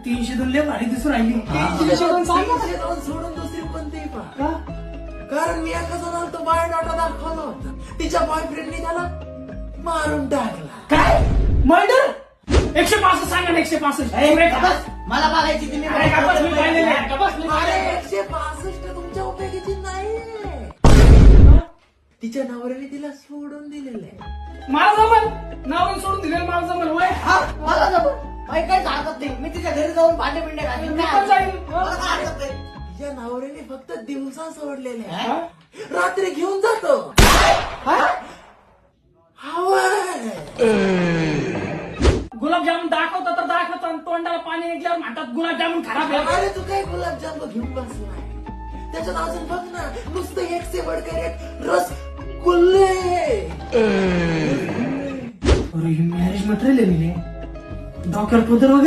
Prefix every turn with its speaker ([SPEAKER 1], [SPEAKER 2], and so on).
[SPEAKER 1] 302 लय भारी दिसून राहिली.
[SPEAKER 2] 302 सोडून दुसरी कोणती पहा. कारण मी एका जणाला तो बायोडाटा दाखवला होता. तिच्या बॉयफ्रेंडने त्याला मारून टाकला.
[SPEAKER 1] काय मर्डर? 165 सांगा ना. 165.
[SPEAKER 3] मला बघायची तुम्ही.
[SPEAKER 1] अरे का बस, मी पाहिलेलं आहे. का बस, मी
[SPEAKER 2] अरे
[SPEAKER 1] पाहिलेलं आहे.
[SPEAKER 2] 165 तुमच्या उपयोगाची नाही. तिच्या नवऱ्याने तिला सोडून दिलेलं आहे.
[SPEAKER 1] मला जमल. नाव सोडून दिलेलं मला जमल. वय
[SPEAKER 3] हा, मला जमत. काही हरकत नाही. मी तिच्या घरी जाऊन भांडे पिंडे घालीन.
[SPEAKER 1] मी पण जाईन.
[SPEAKER 3] मला काय हरकत नाही.
[SPEAKER 2] तिच्या नवऱ्याने फक्त दिवसा सोडलेले आहे.
[SPEAKER 1] हा?
[SPEAKER 2] रात्री घेऊन जातो. हवंय.
[SPEAKER 1] गुलाबजामुन दाखवतो तर दाखवतो आणि तोंडाला पाणी निघल्यावर म्हणतात गुलाबजामुन खराब आहे.
[SPEAKER 2] अरे तू काय गुलाबजाम घेऊन बसलाय. त्याच्यात अजून बघ ना नुसतं एक से बडकर एक रस गुल्ले.
[SPEAKER 1] अरे मॅरेज मटेरियल आहे. डॉक्टर पदर